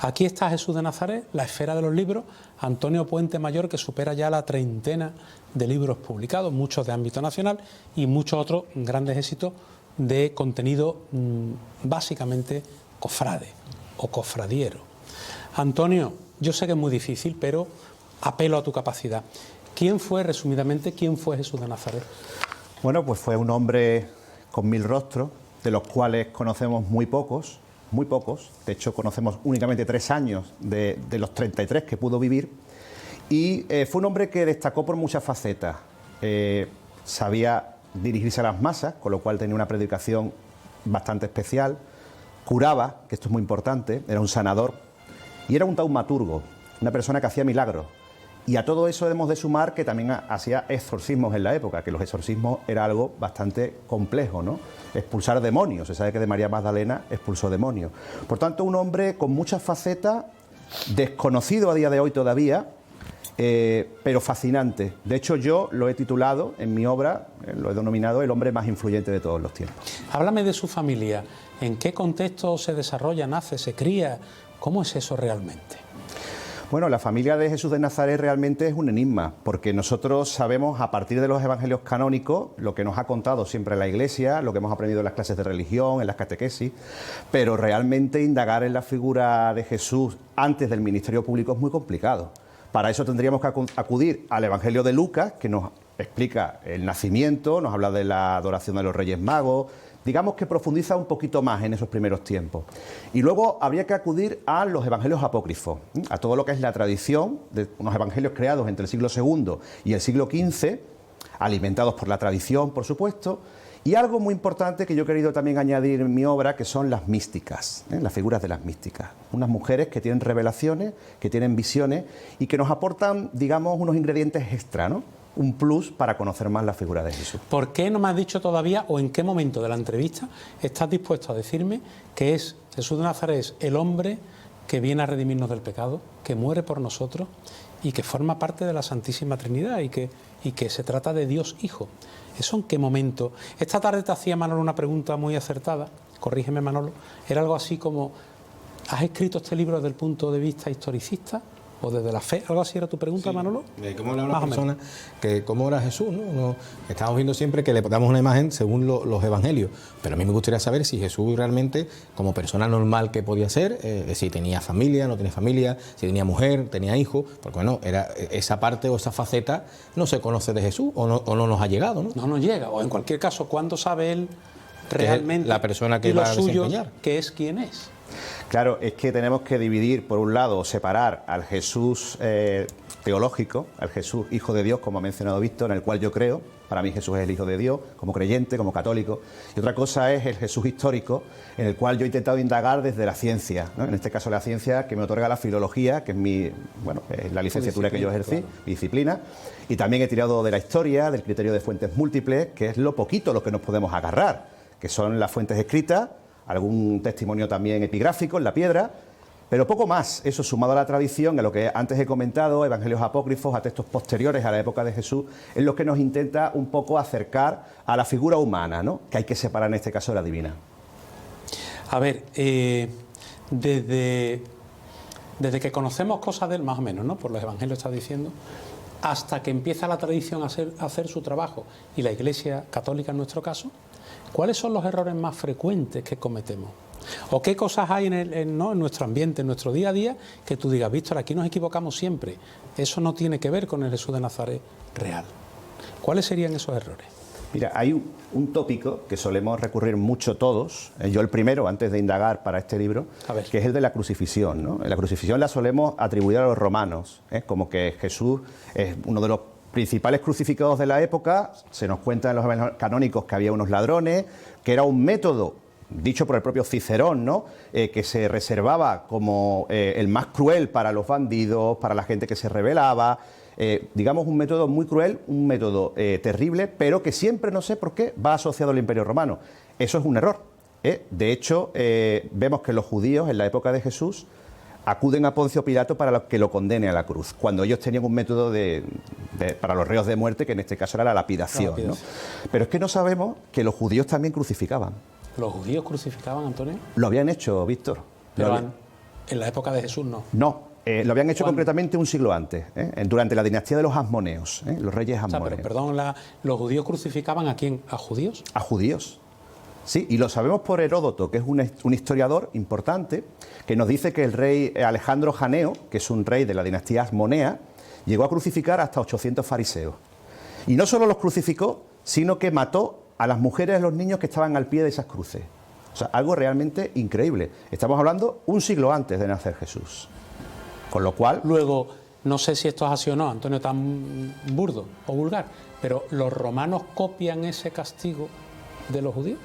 Aquí está Jesús de Nazaret, la esfera de los libros, Antonio Puente Mayor, que supera ya la 30 de libros publicados, muchos de ámbito nacional y muchos otros grandes éxitos de contenido básicamente cofrade o cofradiero. Antonio, yo sé que es muy difícil, pero apelo a tu capacidad. ¿Quién fue, resumidamente, quién fue Jesús de Nazaret? Bueno, pues fue un hombre con 1000 rostros, de los cuales conocemos muy pocos. De hecho conocemos únicamente 3 años de los 33 que pudo vivir, y fue un hombre que destacó por muchas facetas. Sabía dirigirse a las masas, con lo cual tenía una predicación bastante especial, curaba, que esto es muy importante, era un sanador, y era un taumaturgo, una persona que hacía milagros. Y a todo eso debemos de sumar que también hacía exorcismos en la época, que los exorcismos era algo bastante complejo, ¿no? Expulsar demonios, se sabe que de María Magdalena expulsó demonios. Por tanto, un hombre con muchas facetas, desconocido a día de hoy todavía, pero fascinante. De hecho, yo lo he titulado en mi obra, lo he denominado el hombre más influyente de todos los tiempos. Háblame de su familia, ¿en qué contexto se desarrolla, nace, se cría? ¿Cómo es eso realmente? Bueno, la familia de Jesús de Nazaret realmente es un enigma, porque nosotros sabemos a partir de los evangelios canónicos lo que nos ha contado siempre la Iglesia, lo que hemos aprendido en las clases de religión, en las catequesis, pero realmente indagar en la figura de Jesús antes del ministerio público es muy complicado. Para eso tendríamos que acudir al Evangelio de Lucas, que nos explica el nacimiento, nos habla de la adoración de los Reyes Magos, digamos que profundiza un poquito más en esos primeros tiempos. Y luego habría que acudir a los evangelios apócrifos, a todo lo que es la tradición de unos evangelios creados entre el siglo II y el siglo XV, alimentados por la tradición, por supuesto, y algo muy importante que yo he querido también añadir en mi obra, que son las místicas, las figuras de las místicas. Unas mujeres que tienen revelaciones, que tienen visiones y que nos aportan, digamos, unos ingredientes extra, ¿no? Un plus para conocer más la figura de Jesús. ¿Por qué no me has dicho todavía o en qué momento de la entrevista estás dispuesto a decirme que es Jesús de Nazaret, es el hombre que viene a redimirnos del pecado, que muere por nosotros y que forma parte de la Santísima Trinidad y que se trata de Dios Hijo? ¿Eso en qué momento? Esta tarde te hacía Manolo una pregunta muy acertada, corrígeme Manolo, era algo así como: ¿has escrito este libro desde el punto de vista historicista o desde la fe? ¿Algo así era tu pregunta, sí, Manolo? ¿Cómo era una persona? Que ¿cómo era Jesús? ¿no? Estamos viendo siempre que le damos una imagen según los evangelios, pero a mí me gustaría saber si Jesús realmente, como persona normal que podía ser, si tenía familia, no tenía familia, si tenía mujer, tenía hijos, porque bueno, era esa parte o esa faceta no se conoce de Jesús o no nos ha llegado, ¿no? No nos llega, o en cualquier caso, ¿cuándo sabe él realmente la persona que y va lo a suyo, desempeñar? que es quien es? Claro, es que tenemos que dividir, por un lado, separar al Jesús teológico, al Jesús Hijo de Dios, como ha mencionado Víctor, en el cual yo creo. Para mí Jesús es el Hijo de Dios, como creyente, como católico. Y otra cosa es el Jesús histórico, en el cual yo he intentado indagar desde la ciencia, ¿no? En este caso la ciencia que me otorga la filología, que es es la licenciatura que yo ejercí, claro, mi disciplina. Y también he tirado de la historia, del criterio de fuentes múltiples, que es lo que nos podemos agarrar, que son las fuentes escritas, algún testimonio también epigráfico en la piedra, pero poco más. Eso sumado a la tradición, a lo que antes he comentado, evangelios apócrifos, a textos posteriores a la época de Jesús, es lo que nos intenta un poco acercar a la figura humana, ¿no? Que hay que separar en este caso de la divina. A ver, desde que conocemos cosas de él, más o menos, ¿no? Por los evangelios está diciendo, hasta que empieza la tradición a hacer su trabajo, y la Iglesia católica en nuestro caso, ¿cuáles son los errores más frecuentes que cometemos? ¿O qué cosas hay en nuestro ambiente, en nuestro día a día, que tú digas: Víctor, aquí nos equivocamos siempre? Eso no tiene que ver con el Jesús de Nazaret real. ¿Cuáles serían esos errores? Mira, hay un tópico que solemos recurrir mucho todos, yo el primero, antes de indagar para este libro, que es el de la crucifixión, ¿no? La crucifixión la solemos atribuir a los romanos, como que Jesús es uno de los principales crucificados de la época. Se nos cuenta en los evangelios canónicos que había unos ladrones, que era un método dicho por el propio Cicerón, ¿no? Que se reservaba como el más cruel para los bandidos, para la gente que se rebelaba, digamos un método muy cruel, un método terrible, pero que siempre, no sé por qué, va asociado al Imperio Romano. Eso es un error. De hecho, vemos que los judíos en la época de Jesús acuden a Poncio Pilato para que lo condene a la cruz, cuando ellos tenían un método para los reos de muerte, que en este caso era la lapidación, ¿no? Pero es que no sabemos que los judíos también crucificaban. ¿Los judíos crucificaban, Antonio? Lo habían hecho, Víctor. En la época de Jesús no. No, lo habían hecho ¿Cuándo? concretamente un siglo antes, durante la dinastía de los Asmoneos, los reyes O sea, Asmoneos. pero perdón, los judíos crucificaban ¿a quién? ¿A judíos? A judíos. Sí, y lo sabemos por Heródoto, que es un historiador importante, que nos dice que el rey Alejandro Janeo, que es un rey de la dinastía Asmonea, llegó a crucificar hasta 800 fariseos. Y no solo los crucificó, sino que mató a las mujeres y a los niños que estaban al pie de esas cruces. O sea, algo realmente increíble. Estamos hablando un siglo antes de nacer Jesús. Con lo cual... Luego, no sé si esto es así o no, Antonio, tan burdo o vulgar, pero ¿los romanos copian ese castigo de los judíos?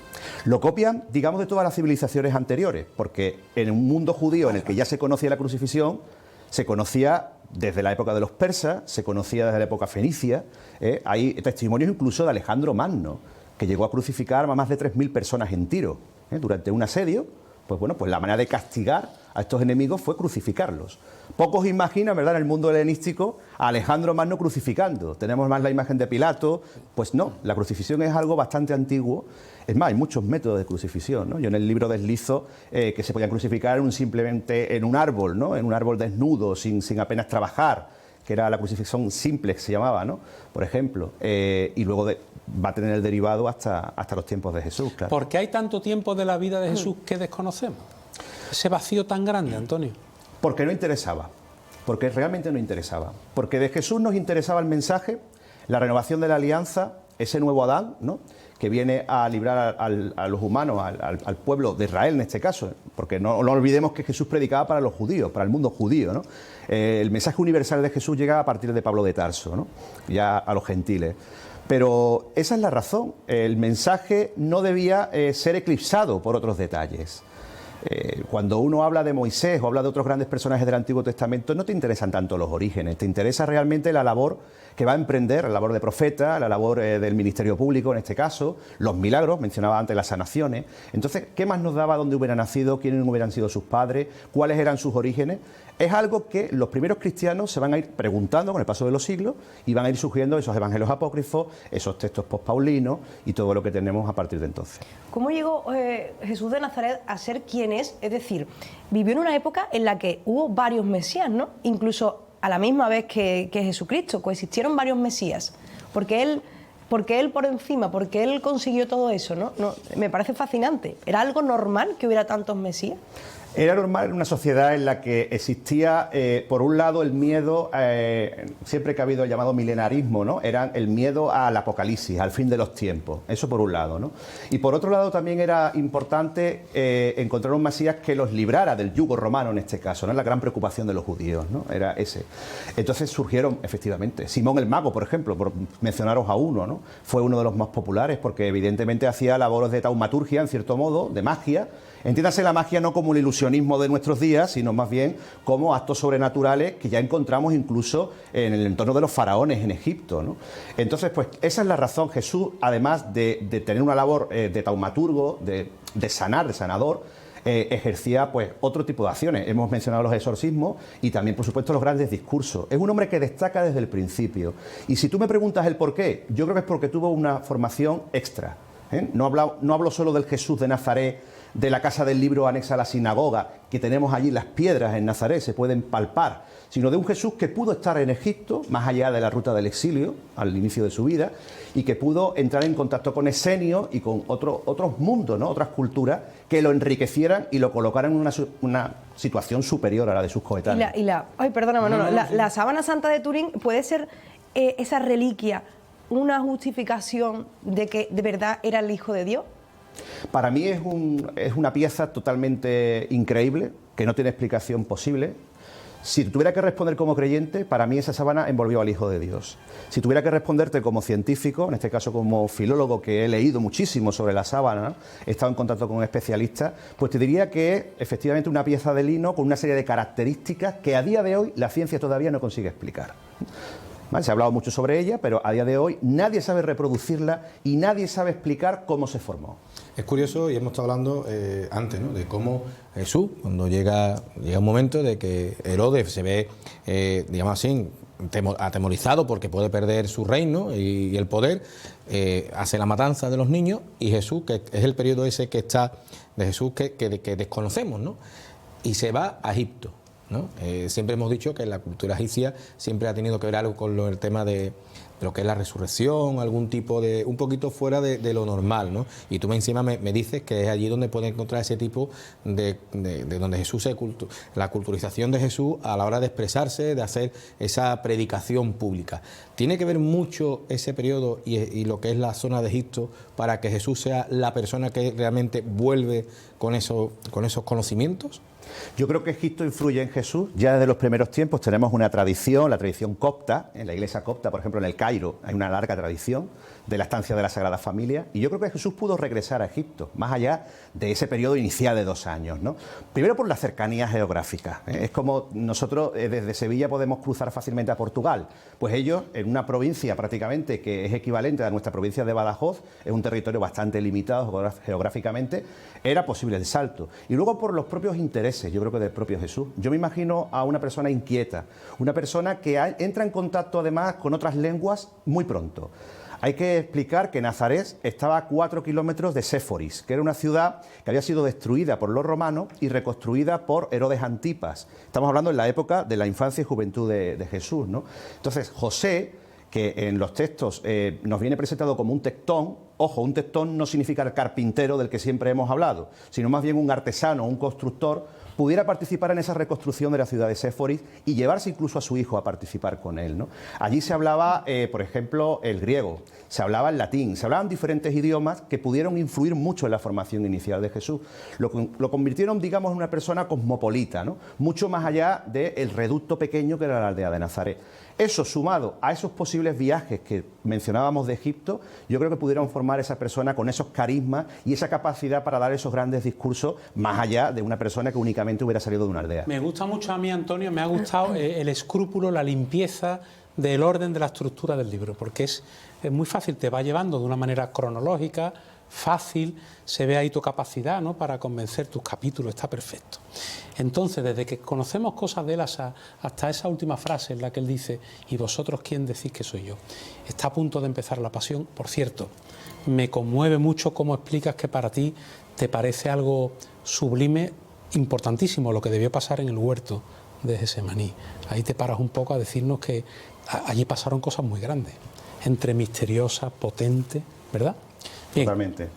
Lo copian, digamos, de todas las civilizaciones anteriores, porque en un mundo judío en el que ya se conocía la crucifixión, se conocía desde la época de los persas, se conocía desde la época fenicia. Hay testimonios incluso de Alejandro Magno, que llegó a crucificar a más de 3.000 personas en Tiro durante un asedio. Pues bueno, pues la manera de castigar a estos enemigos fue crucificarlos. Pocos imaginan, ¿verdad?, en el mundo helenístico a Alejandro Magno crucificando. Tenemos más la imagen de Pilato. Pues no, la crucifixión es algo bastante antiguo. Es más, hay muchos métodos de crucifixión, ¿no? Yo en el libro deslizo que se podían crucificar simplemente en un árbol, ¿no?, en un árbol desnudo, sin apenas trabajar, que era la crucifixión simple, que se llamaba, ¿no?, por ejemplo. Y luego va a tener el derivado hasta los tiempos de Jesús, claro. ¿Por qué hay tanto tiempo de la vida de Jesús que desconocemos? Ese vacío tan grande, Antonio. Porque no interesaba, porque realmente no interesaba. Porque de Jesús nos interesaba el mensaje, la renovación de la alianza, ese nuevo Adán, ¿no?, que viene a librar a los humanos, al pueblo de Israel en este caso, porque no olvidemos que Jesús predicaba para los judíos, para el mundo judío, ¿no? El mensaje universal de Jesús llega a partir de Pablo de Tarso, ¿no?, ya a los gentiles. Pero esa es la razón, el mensaje no debía ser eclipsado por otros detalles. Cuando uno habla de Moisés o habla de otros grandes personajes del Antiguo Testamento, no te interesan tanto los orígenes, te interesa realmente la labor que va a emprender, la labor de profeta, la labor del ministerio público en este caso, los milagros, mencionaba antes las sanaciones. Entonces, ¿qué más nos daba dónde hubiera nacido, quiénes hubieran sido sus padres, cuáles eran sus orígenes? Es algo que los primeros cristianos se van a ir preguntando con el paso de los siglos y van a ir surgiendo esos evangelios apócrifos, esos textos pospaulinos y todo lo que tenemos a partir de entonces. ¿Cómo llegó Jesús de Nazaret a ser quien es? Es decir, vivió en una época en la que hubo varios mesías, ¿no? Incluso a la misma vez que Jesucristo, coexistieron varios mesías. Porque él por encima, porque él consiguió todo eso, ¿no? Me parece fascinante. ¿Era algo normal que hubiera tantos mesías? Era normal en una sociedad en la que existía, por un lado, el miedo, siempre que ha habido el llamado milenarismo, ¿no?, era el miedo al apocalipsis, al fin de los tiempos, eso por un lado, ¿no? Y por otro lado también era importante encontrar un Mesías que los librara del yugo romano en este caso, ¿no?, la gran preocupación de los judíos, ¿no?, era ese. Entonces surgieron, efectivamente, Simón el Mago, por ejemplo, por mencionaros a uno, ¿no?, fue uno de los más populares porque evidentemente hacía labores de taumaturgia, en cierto modo, de magia. Entiéndase la magia no como el ilusionismo de nuestros días, sino más bien como actos sobrenaturales que ya encontramos incluso en el entorno de los faraones en Egipto, ¿no? Entonces, pues esa es la razón. Jesús, además de tener una labor de taumaturgo, de sanar, de sanador, ejercía pues otro tipo de acciones. Hemos mencionado los exorcismos y también, por supuesto, los grandes discursos. Es un hombre que destaca desde el principio. Y si tú me preguntas el por qué, yo creo que es porque tuvo una formación extra. No hablo solo del Jesús de Nazaret, de la casa del libro anexa a la sinagoga, que tenemos allí las piedras en Nazaret, se pueden palpar, sino de un Jesús que pudo estar en Egipto, más allá de la ruta del exilio, al inicio de su vida, y que pudo entrar en contacto con Esenio y con otros mundos, ¿no?, otras culturas, que lo enriquecieran y lo colocaran en una situación superior a la de sus coetáneos. Ay, perdona, Manolo, la sábana santa de Turín puede ser esa reliquia, una justificación de que de verdad era el Hijo de Dios. Para mí es una pieza totalmente increíble, que no tiene explicación posible. Si tuviera que responder como creyente, para mí esa sábana envolvió al Hijo de Dios. Si tuviera que responderte como científico, en este caso como filólogo, que he leído muchísimo sobre la sábana, he estado en contacto con especialistas, pues te diría que es efectivamente una pieza de lino con una serie de características que a día de hoy la ciencia todavía no consigue explicar. ¿Vale? Se ha hablado mucho sobre ella, pero a día de hoy nadie sabe reproducirla y nadie sabe explicar cómo se formó. Es curioso, y hemos estado hablando antes, ¿no?, de cómo Jesús, cuando llega un momento de que Herodes se ve, digamos así, atemorizado porque puede perder su reino y el poder, hace la matanza de los niños, y Jesús, que es el periodo ese que está de Jesús que desconocemos, ¿no? y se va a Egipto, ¿no? Siempre hemos dicho que la cultura egipcia siempre ha tenido que ver algo con el tema de lo que es la resurrección, algún tipo de, un poquito fuera de lo normal, ¿no? Y tú encima me dices que es allí donde puedes encontrar ese tipo de donde Jesús la culturización de Jesús a la hora de expresarse, de hacer esa predicación pública. ¿Tiene que ver mucho ese periodo y lo que es la zona de Egipto para que Jesús sea la persona que realmente vuelve con esos conocimientos? Yo creo que Egipto influye en Jesús. Ya desde los primeros tiempos tenemos una tradición, la tradición copta. En la iglesia copta, por ejemplo, en el Cairo, hay una larga tradición de la estancia de la Sagrada Familia. Y yo creo que Jesús pudo regresar a Egipto, más allá de ese periodo inicial de 2 años, ¿no? Primero por la cercanía geográfica. Es como nosotros desde Sevilla podemos cruzar fácilmente a Portugal. Pues ellos, en una provincia prácticamente que es equivalente a nuestra provincia de Badajoz, es un territorio bastante limitado geográficamente, era posible el salto. Y luego por los propios intereses, yo creo que del propio Jesús. Yo me imagino a una persona inquieta, una persona que entra en contacto además con otras lenguas muy pronto. Hay que explicar que Nazaret estaba a 4 kilómetros de Séforis, que era una ciudad que había sido destruida por los romanos y reconstruida por Herodes Antipas. Estamos hablando en la época de la infancia y juventud de Jesús, ¿no? Entonces, José, que en los textos nos viene presentado como un tectón. Ojo, un tectón no significa el carpintero del que siempre hemos hablado, sino más bien un artesano, un constructor, pudiera participar en esa reconstrucción de la ciudad de Séforis y llevarse incluso a su hijo a participar con él, ¿no? Allí se hablaba, por ejemplo, el griego, se hablaba el latín, se hablaban diferentes idiomas que pudieron influir mucho en la formación inicial de Jesús. Lo convirtieron, digamos, en una persona cosmopolita, ¿no? Mucho más allá del reducto pequeño que era la aldea de Nazaret. Eso, sumado a esos posibles viajes que mencionábamos de Egipto, yo creo que pudieron formar esa persona con esos carismas y esa capacidad para dar esos grandes discursos, más allá de una persona que únicamente hubiera salido de una aldea. Me gusta mucho a mí, Antonio, me ha gustado el escrúpulo, la limpieza del orden de la estructura del libro, porque es muy fácil, te va llevando de una manera cronológica, fácil, se ve ahí tu capacidad, ¿no?, para convencer, tus capítulos, está perfecto. Entonces, desde que conocemos cosas de él hasta esa última frase en la que él dice: ¿y vosotros quién decís que soy yo? Está a punto de empezar la pasión. Por cierto, me conmueve mucho cómo explicas que para ti te parece algo sublime, importantísimo, lo que debió pasar en el huerto de Getsemaní. Ahí te paras un poco a decirnos que allí pasaron cosas muy grandes, entre misteriosas, potentes, ¿verdad? Bien. Totalmente.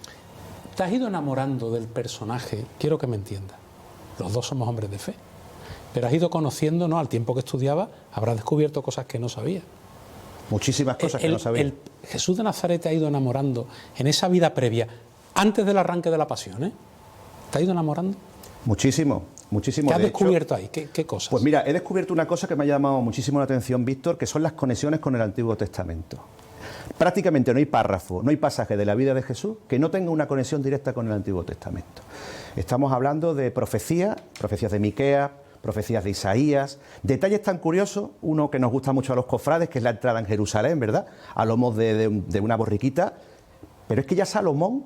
Te has ido enamorando del personaje, quiero que me entiendas. Los dos somos hombres de fe, pero has ido conociendo, ¿no?, al tiempo que estudiabas, habrás descubierto cosas que no sabías. Muchísimas cosas que no sabía. El Jesús de Nazaret te ha ido enamorando en esa vida previa, antes del arranque de la pasión, ¿eh? ¿Te ha ido enamorando? Muchísimo, muchísimo. ¿Qué has De hecho, descubierto ahí? ¿Qué cosas? Pues mira, he descubierto una cosa que me ha llamado muchísimo la atención, Víctor, que son las conexiones con el Antiguo Testamento. Prácticamente no hay párrafo, no hay pasaje de la vida de Jesús que no tenga una conexión directa con el Antiguo Testamento. Estamos hablando de profecías de Miqueas, profecías de Isaías, detalles tan curiosos, uno que nos gusta mucho a los cofrades, que es la entrada en Jerusalén, ¿verdad?, a lomos de una borriquita. Pero es que ya Salomón,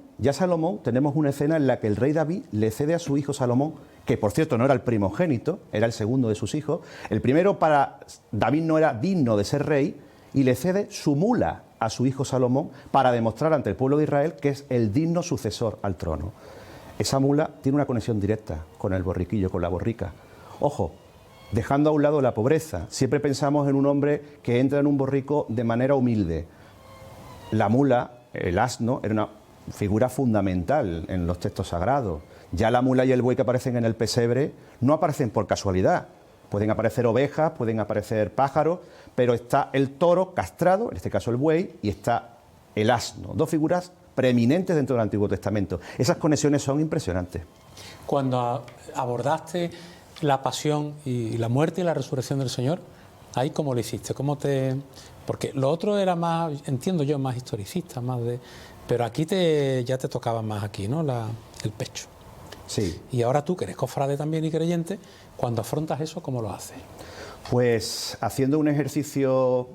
tenemos una escena en la que el rey David le cede a su hijo Salomón, que por cierto no era el primogénito, era el segundo de sus hijos. El primero, para David, no era digno de ser rey, y le cede su mula a su hijo Salomón para demostrar ante el pueblo de Israel que es el digno sucesor al trono. Esa mula tiene una conexión directa con el borriquillo, con la borrica. Ojo, dejando a un lado la pobreza, siempre pensamos en un hombre que entra en un borrico de manera humilde. La mula, el asno, era una figura fundamental en los textos sagrados. Ya la mula y el buey que aparecen en el pesebre no aparecen por casualidad. Pueden aparecer ovejas, pueden aparecer pájaros, pero está el toro castrado, en este caso el buey, y está el asno. Dos figuras preeminentes dentro del Antiguo Testamento. Esas conexiones son impresionantes. Cuando abordaste la pasión y la muerte y la resurrección del Señor, ¿ahí cómo lo hiciste? Porque lo otro era más, entiendo yo, más historicista, más de... Pero aquí ya te tocaba más aquí, ¿no?, el pecho. Sí. Y ahora tú, que eres cofrade también y creyente, cuando afrontas eso, ¿cómo lo haces? Pues haciendo un ejercicio,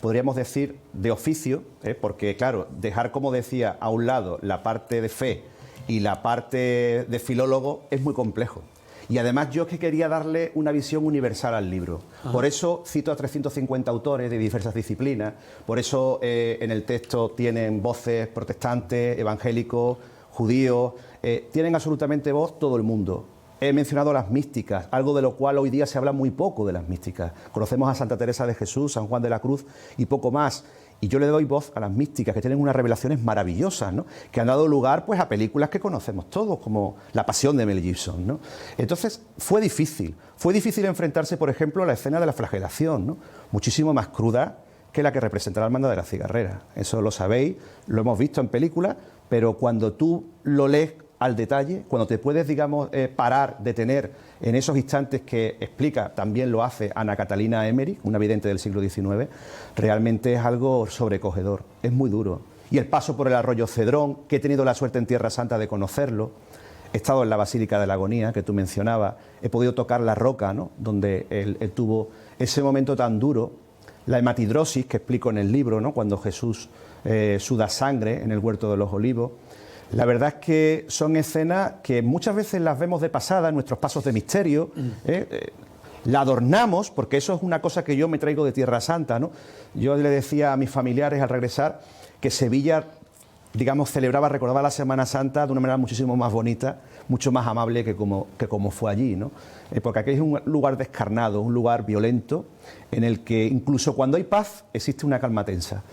podríamos decir, de oficio, porque claro, dejar, como decía, a un lado la parte de fe y la parte de filólogo es muy complejo. Y además yo es que quería darle una visión universal al libro. Ajá. Por eso cito a 350 autores de diversas disciplinas, por eso en el texto tienen voces protestantes, evangélicos, judíos, tienen absolutamente voz todo el mundo. he mencionado las místicas, algo de lo cual hoy día se habla muy poco de las místicas. Conocemos a Santa Teresa de Jesús, San Juan de la Cruz y poco más. Y yo le doy voz a las místicas, que tienen unas revelaciones maravillosas, ¿no? Que han dado lugar, pues, a películas que conocemos todos, como La Pasión de Mel Gibson, ¿no? Entonces, fue difícil enfrentarse, por ejemplo, a la escena de la flagelación, ¿no? Muchísimo más cruda que la que representa la hermandad de la cigarrera. Eso lo sabéis, lo hemos visto en películas, pero cuando tú lo lees al detalle, cuando te puedes, digamos, parar, detener en esos instantes que explica, también lo hace Ana Catalina Emmerich, una vidente del siglo XIX, realmente es algo sobrecogedor, es muy duro. Y el paso por el arroyo Cedrón, que he tenido la suerte en Tierra Santa de conocerlo, he estado en la Basílica de la Agonía, que tú mencionabas, he podido tocar la roca, ¿no?, donde él tuvo ese momento tan duro, la hematidrosis que explico en el libro, ¿no?, cuando Jesús suda sangre en el huerto de los olivos. La verdad es que son escenas que muchas veces las vemos de pasada en nuestros pasos de misterio, la adornamos, porque eso es una cosa que yo me traigo de Tierra Santa, ¿no? Yo le decía a mis familiares al regresar que Sevilla, digamos, recordaba la Semana Santa de una manera muchísimo más bonita, mucho más amable que como fue allí, ¿no? Porque aquí es un lugar descarnado, un lugar violento, en el que incluso cuando hay paz existe una calma tensa.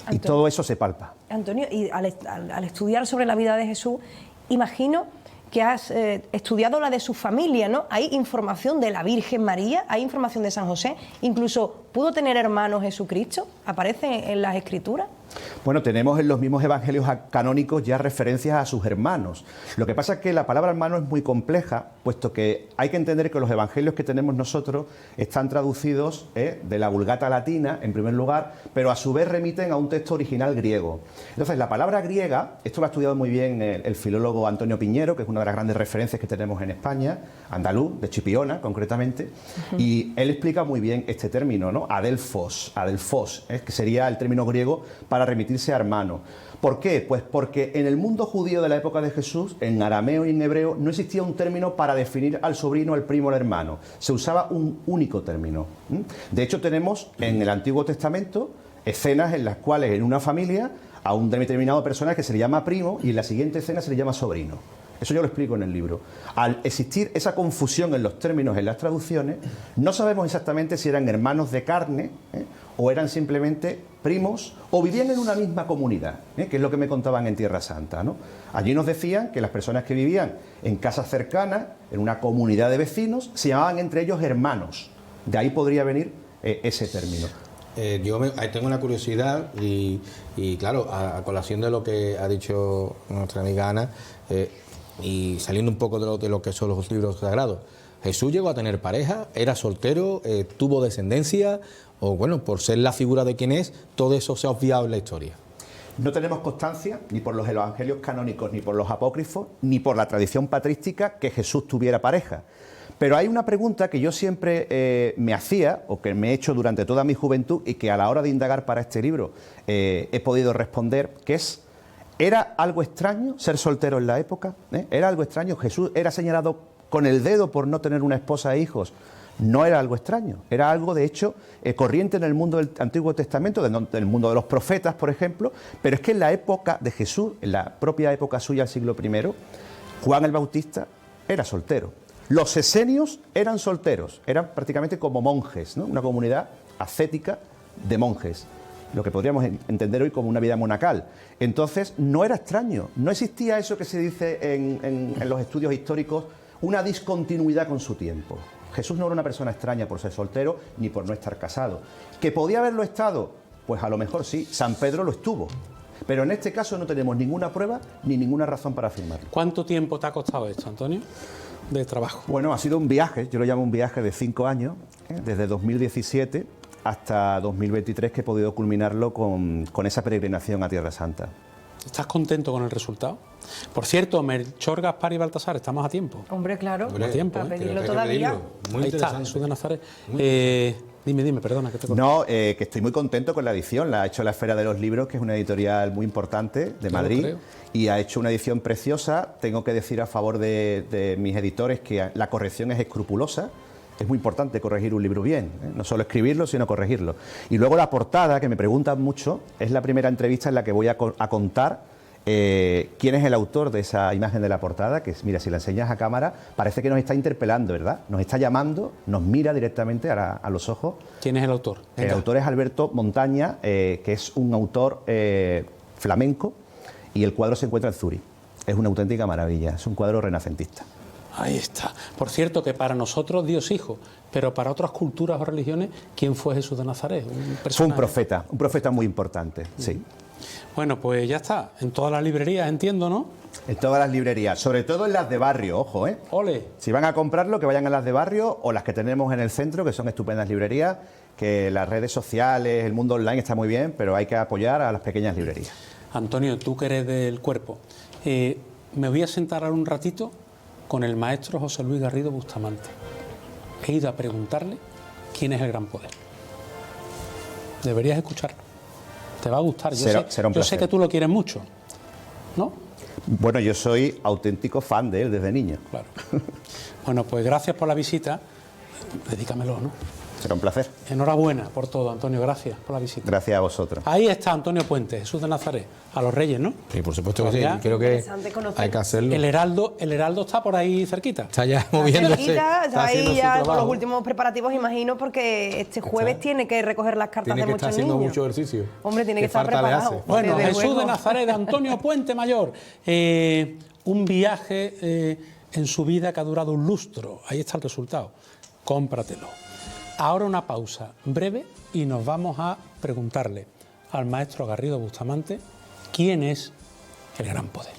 Antonio, y todo eso se palpa. Antonio, y al estudiar sobre la vida de Jesús, imagino que has estudiado la de su familia, ¿no? Hay información de la Virgen María, hay información de San José, incluso ¿pudo tener hermanos Jesucristo? ¿Aparece en las Escrituras? Bueno, tenemos en los mismos evangelios canónicos ya referencias a sus hermanos. Lo que pasa es que la palabra hermano es muy compleja, puesto que hay que entender que los evangelios que tenemos nosotros están traducidos de la Vulgata latina, en primer lugar, pero a su vez remiten a un texto original griego. Entonces, la palabra griega, esto lo ha estudiado muy bien el filólogo Antonio Piñero, que es una de las grandes referencias que tenemos en España, andaluz, de Chipiona, concretamente, y él explica muy bien este término, ¿no? Adelphos, que sería el término griego para remitirse a hermano. ¿Por qué? Pues porque en el mundo judío de la época de Jesús, en arameo y en hebreo, no existía un término para definir al sobrino, al primo, al hermano. Se usaba un único término. De hecho, tenemos en el Antiguo Testamento escenas en las cuales en una familia a un determinado personaje que se le llama primo y en la siguiente escena se le llama sobrino. Eso yo lo explico en el libro. Al existir esa confusión en los términos, en las traducciones, no sabemos exactamente si eran hermanos de carne o eran simplemente primos o vivían en una misma comunidad, que es lo que me contaban en Tierra Santa, ¿no? Allí nos decían que las personas que vivían en casas cercanas, en una comunidad de vecinos, se llamaban entre ellos hermanos. De ahí podría venir ese término. Ahí tengo una curiosidad y claro, a colación de lo que ha dicho nuestra amiga Ana, y saliendo un poco de lo que son los libros sagrados, ¿Jesús llegó a tener pareja? ¿Era soltero? ¿Tuvo descendencia? O bueno, por ser la figura de quien es, todo eso se ha obviado en la historia. No tenemos constancia, ni por los evangelios canónicos, ni por los apócrifos, ni por la tradición patrística, que Jesús tuviera pareja. Pero hay una pregunta que yo siempre me hacía, o que me he hecho durante toda mi juventud, y que a la hora de indagar para este libro he podido responder, que es: ¿era algo extraño ser soltero en la época? ¿Era algo extraño? ¿Jesús era señalado con el dedo por no tener una esposa e hijos? No era algo extraño, era algo de hecho corriente en el mundo del Antiguo Testamento, del mundo de los profetas, por ejemplo, pero es que en la época de Jesús, en la propia época suya, el siglo I, Juan el Bautista era soltero. Los esenios eran solteros, eran prácticamente como monjes, ¿no? Una comunidad ascética de monjes, lo que podríamos entender hoy como una vida monacal. Entonces, no era extraño, no existía eso que se dice en los estudios históricos, una discontinuidad con su tiempo. Jesús no era una persona extraña por ser soltero ni por no estar casado. ¿Que podía haberlo estado? Pues a lo mejor sí, San Pedro lo estuvo. Pero en este caso no tenemos ninguna prueba ni ninguna razón para afirmarlo. ¿Cuánto tiempo te ha costado esto, Antonio, de trabajo? Bueno, ha sido un viaje, yo lo llamo un viaje de 5 años, desde 2017 hasta 2023, que he podido culminarlo con esa peregrinación a Tierra Santa. ¿Estás contento con el resultado? Por cierto, Melchor, Gaspar y Baltasar, estamos a tiempo. Hombre, claro. Hombre, a tiempo, para pedirlo todavía. Muy ahí está, interesante. Jesús de Nazaret. Dime, perdona, que te corto. No, que estoy muy contento con la edición. La ha hecho la Esfera de los Libros, que es una editorial muy importante de Madrid, y ha hecho una edición preciosa. Tengo que decir a favor de mis editores que la corrección es escrupulosa. Es muy importante corregir un libro bien, no solo escribirlo, sino corregirlo. Y luego la portada, que me preguntan mucho, es la primera entrevista en la que voy a contar ¿Quién es el autor de esa imagen de la portada? Que mira, si la enseñas a cámara, parece que nos está interpelando, ¿verdad? Nos está llamando, nos mira directamente a los ojos. ¿Quién es el autor? El Venga. autor es Alberto Montaña, que es un autor flamenco, y el cuadro se encuentra en Zúrich. Es una auténtica maravilla, es un cuadro renacentista. Ahí está. Por cierto, que para nosotros Dios hijo, pero para otras culturas o religiones, ¿quién fue Jesús de Nazaret? Fue un profeta muy importante, sí. Bueno, pues ya está. En todas las librerías, entiendo, ¿no? En todas las librerías, sobre todo en las de barrio, ojo, ¿eh? Ole. Si van a comprarlo, que vayan a las de barrio o las que tenemos en el centro, que son estupendas librerías, que las redes sociales, el mundo online está muy bien, pero hay que apoyar a las pequeñas librerías. Antonio, tú que eres del cuerpo, me voy a sentar ahora un ratito con el maestro José Luis Garrido Bustamante. He ido a preguntarle quién es el gran poder. Deberías escucharlo. Te va a gustar. Será un Yo sé placer. que tú lo quieres mucho, ¿no? Bueno, yo soy auténtico fan de él desde niño. Claro. Bueno, pues gracias por la visita. Dedícamelo, ¿no? Será un placer. Enhorabuena por todo, Antonio. Gracias por la visita. Gracias a vosotros. Ahí está Antonio Puente, Jesús de Nazaret, a los Reyes, ¿no? Sí, por supuesto que sí. Ya. Creo que Interesante conocer. hay que hacerlo. El Heraldo está por ahí cerquita. Está ya moviéndose. Cerquita, está haciendo ahí su ya con trabajo. los últimos preparativos, imagino, porque este jueves tiene que recoger las cartas Tiene de que estar muchos haciendo niños. mucho ejercicio. Hombre, tiene que ¿Qué estar falta le preparado. hace? Bueno, Desde Jesús luego. de Nazaret, de Antonio Puente Mayor. Un viaje en su vida que ha durado un lustro. Ahí está el resultado. Cómpratelo. Ahora una pausa breve y nos vamos a preguntarle al maestro Garrido Bustamante quién es el gran poder.